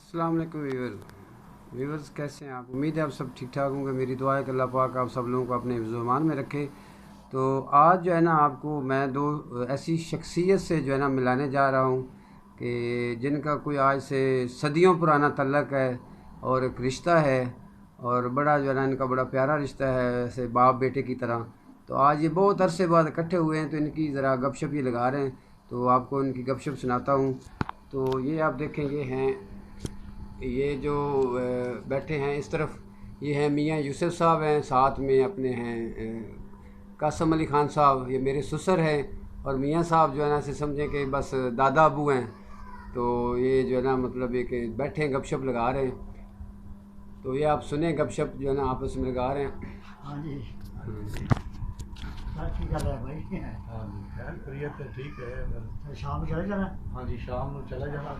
अस्सलाम वालेकुम व्यूवर्स, कैसे हैं आप? उम्मीद है आप सब ठीक ठाक होंगे। मेरी दुआ है कि अल्लाह पाक आप सब लोगों को अपने हिफ्ज़-ओ-अमान में रखे। तो आज जो है ना, आपको मैं दो ऐसी शख्सियत से जो है ना मिलाने जा रहा हूँ कि जिनका कोई आज से सदियों पुराना तल्लक है और एक रिश्ता है, और बड़ा जो है ना इनका बड़ा प्यारा रिश्ता है, ऐसे बाप बेटे की तरह। तो आज ये बहुत अरसे बाद इकट्ठे हुए हैं, तो इनकी ज़रा गपशप ये लगा रहे हैं, तो आपको इनकी गपशप सुनाता हूँ। तो ये आप देखें, ये जो बैठे हैं इस तरफ, ये हैं मियाँ यूसुफ साहब हैं, साथ में अपने हैं कासम अली ख़ान साहब, ये मेरे ससुर हैं। और मियाँ साहब जो है ना ऐसे समझें कि बस दादा अबू हैं। तो ये जो है ना मतलब ये कि बैठे हैं गपशप लगा रहे हैं। तो ये आप सुने गपशप जो है ना आपस में लगा रहे हैं। हाँ जी, ठीक कर रहा है भाई। हाँ जी, खैर खैरियत है, ठीक है। तो शाम चले जाना। हाँ जी, शाम को चला जाना,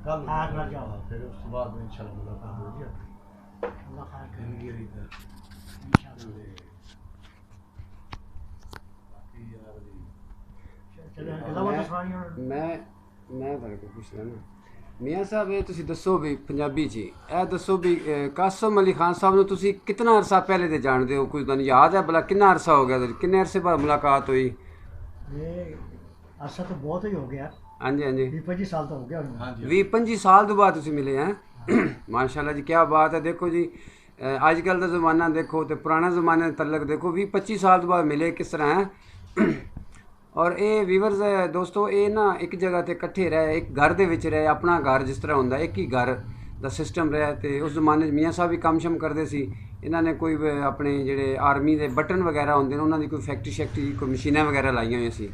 कल हाँ, जाओ। फिर उस बाद में इंशाल्लाह मुलाकात होगी। अल्लाह खैर करे इंशाल्लाह। मैं ਤੁਹਾਡੇ ਕੋਲ ਪੁੱਛਦਾ ਨਾ ਮੀਆਂ ਸਾਹਿਬ, ਇਹ ਤੁਸੀਂ ਦੱਸੋ ਵੀ ਪੰਜਾਬੀ 'ਚ ਇਹ ਦੱਸੋ ਵੀ ਕਾਸਮ ਅਲੀ ਖਾਨ ਸਾਹਿਬ ਨੂੰ ਤੁਸੀਂ ਕਿੰਨਾ ਅਰਸਾ ਪਹਿਲੇ ਤੇ ਜਾਣਦੇ ਹੋ? ਕੁਝ ਤੁਹਾਨੂੰ ਯਾਦ ਹੈ ਭਲਾ ਕਿੰਨਾ ਅਰਸਾ ਹੋ ਗਿਆ, ਕਿੰਨੇ ਅਰਸੇ ਬਾਅਦ ਮੁਲਾਕਾਤ ਹੋਈ? ये अरसा तो बहुत ही हो गया, ਹਾਂਜੀ ਹਾਂਜੀ, 20-25 साल तो हो गया उन्हें। हाँ जी, 20-25 ਸਾਲ ਤੋਂ ਬਾਅਦ ਤੁਸੀਂ ਮਿਲੇ हैं। माशाल्लाह जी, क्या बात है। देखो जी, अजकल का ज़माना देखो तो पुराना ज़माने तलक देखो, 20-25 साल तो बाद मिले किस तरह है। और ये व्यूअर्स दोस्तों, ये ना एक जगह ते इकट्ठे रहे, एक घर दे विच रहे, अपना घर जिस तरह होंदा एक ही घर दा सिस्टम रहा। तो उस ज़माने मियाँ साहब भी काम शम करते सी। इन्होंने कोई अपने जेह्ड़े आर्मी दे बटन वगैरह होंदे ने, उन्होंने कोई फैक्ट्री शैक्ट्री कोई मशीनां वगैरह लाइयां होई सी।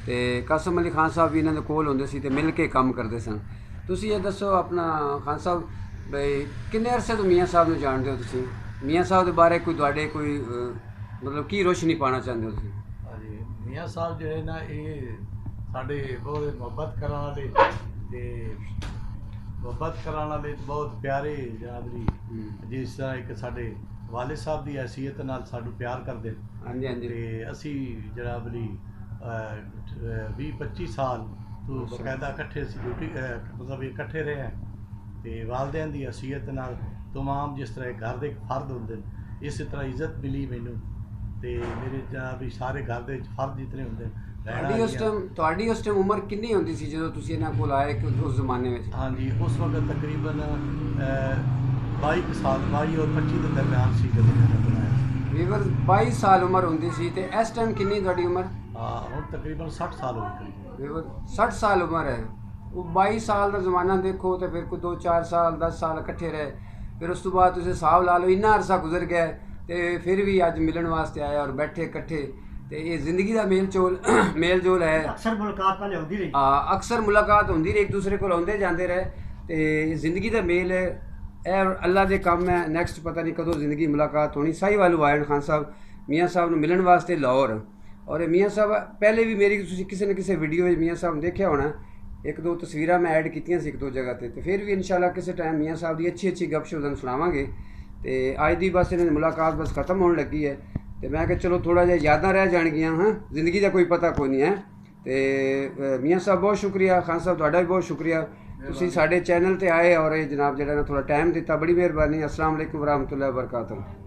तो कासम अली खान साहब भी इन्होंने कोल होंदे सी ते मिल के काम करते सन। तुसी ये दसो अपना खान साहब बई किन्ने अरसे तो मियाँ साहब नूं जानदे हो तुसी? मियाँ साहब के बारे कोई तुहाडे कोई मतलब की रोशनी पाना चाहते हो तुसी? हाँ जी, मियाँ साहब जो है ना ये साढ़े बहुत मुहब्बत कराने वाले ते मुहब्बत कराने वाले बहुत प्यारे जनाब जी। जिस तरह एक साढ़े वाले साहब की हैसीयत नाल सानू प्यार करते हाँ जी हाँ जी। ते असी जनाब जी 20-25 साल तो बकायदा इकट्ठे ड्यूटी मतलब इकट्ठे रहे हैं। तो वालदेन की हैसीयत नाल तमाम जिस तरह घर के फर्द होंगे इस तरह इज्जत मिली मैनू। तो मेरे जनाब सारे घर के फर्द जितने होंगे। ਤੁਹਾਡੀ ਉਸ ਟਾਈਮ ਉਮਰ ਕਿੰਨੀ ਹੁੰਦੀ ਸੀ ਜਦੋਂ ਤੁਸੀਂ ਇਹਨਾਂ ਕੋਲ ਆਏ ਕਿ ਉਸ ਜ਼ਮਾਨੇ ਵਿੱਚ? हाँ जी, उस वक्त तकरीबन 22 साल 22 और 25 के दरम्यान सी जब मैंने बनाया। ਵੀਵਰ 22 ਸਾਲ ਉਮਰ ਹੁੰਦੀ ਸੀ। ਤੇ ਇਸ ਟਾਈਮ ਕਿੰਨੀ ਤੁਹਾਡੀ ਉਮਰ? हाँ, हम तकरीबन 60 साल हो गए। ਵੀਵਰ 60 ਸਾਲ ਉਮਰ ਹੈ। ਉਹ 22 ਸਾਲ ਦਾ ਜ਼ਮਾਨਾ ਦੇਖੋ ਤੇ ਫਿਰ ਕੋਈ 2-4 ਸਾਲ 10 ਸਾਲ ਇਕੱਠੇ ਰਹੇ। ਫਿਰ ਉਸ ਤੋਂ ਬਾਅਦ ਤੁਸੀਂ ਹਿਸਾਬ ਲਾ ਲਓ ਇੰਨਾ ਅਰਸਾ ਗੁਜ਼ਰ ਗਿਆ ਤੇ ਫਿਰ ਵੀ ਅੱਜ ਮਿਲਣ ਵਾਸਤੇ ਆਏ ਔਰ ਬੈਠੇ ਇਕੱਠੇ। ਤੇ ਇਹ ਜ਼ਿੰਦਗੀ ਦਾ ਮੇਲ ਜੋਲ ਹੈ। अक्सर मुलाकात पहले होती रही। ਅਕਸਰ ਮੁਲਾਕਾਤ ਹੁੰਦੀ ਰਹੀ, ਇੱਕ ਦੂਸਰੇ ਕੋਲ ਆਉਂਦੇ ਜਾਂਦੇ ਰਹੇ। ਤੇ ਜ਼ਿੰਦਗੀ ਦਾ ਮੇਲ ਹੈ ਇਹ, ਅੱਲਾ ਦੇ ਕੰਮ ਹੈ। ਨੈਕਸਟ ਪਤਾ ਨਹੀਂ ਕਦੋਂ ਜ਼ਿੰਦਗੀ ਮੁਲਾਕਾਤ ਹੋਣੀ। ਸਾਹੀਵਾਲ ਆਏ ਖਾਨ ਸਾਹਿਬ ਮੀਆਂ ਸਾਹਿਬ ਨੂੰ ਮਿਲਣ ਵਾਸਤੇ ਲਾਹੌਰ। ਔਰ ਇਹ ਮੀਆਂ ਸਾਹਿਬ ਪਹਿਲੇ ਵੀ ਮੇਰੀ ਤੁਸੀਂ ਕਿਸੇ ਨਾ ਕਿਸੇ ਵੀਡੀਓ ਵਿੱਚ ਮੀਆਂ ਸਾਹਿਬ ਨੂੰ ਦੇਖਿਆ ਹੋਣਾ, ਇੱਕ ਦੋ ਤਸਵੀਰਾਂ ਮੈਂ ਐਡ ਕੀਤੀਆਂ ਸੀ ਇੱਕ ਦੋ ਜਗ੍ਹਾ ਤੇ। ਫਿਰ ਵੀ ਇਨਸ਼ਾਅੱਲਾ ਕਿਸੇ ਟਾਈਮ ਮੀਆਂ ਸਾਹਿਬ ਦੀ ਅੱਛੀ ਗਪਸ਼ਪ ਤੁਹਾਨੂੰ ਸੁਣਾਵਾਂਗੇ। ਤੇ ਅੱਜ ਦੀ ਬਸ ਇਹਨਾਂ ਦੀ ਮੁਲਾਕਾਤ ਬਸ ਖਤਮ ਹੋਣ ਲੱਗੀ ਹੈ। ਤੇ ਮੈਂ ਕਿਹਾ ਚਲੋ ਥੋੜ੍ਹਾ ਜਿਹਾ ਯਾਦਾਂ ਰਹਿ ਜਾਣਗੀਆਂ। ਹਾਂ, ਜ਼ਿੰਦਗੀ ਦਾ ਕੋਈ ਪਤਾ ਕੋਈ ਨਹੀਂ ਹੈ। ਤੇ ਮੀਆਂ ਸਾਹਿਬ ਬਹੁਤ ਸ਼ੁਕਰੀਆ, ਖਾਨ ਸਾਹਿਬ ਤੁਹਾਡਾ ਵੀ ਬਹੁਤ ਸ਼ੁਕਰੀਆ, ਤੁਸੀਂ ਸਾਡੇ ਚੈਨਲ ਤੇ ਆਏ ਔਰ ਇਹ ਜਨਾਬ ਜਿਹੜਾ ਨਾ ਥੋੜ੍ਹਾ ਟਾਈਮ ਦਿੱਤਾ, ਬੜੀ ਮਿਹਰਬਾਨੀ। अस्सलाम वालेकुम वरहमतुल्लाहि वबरकातुहू।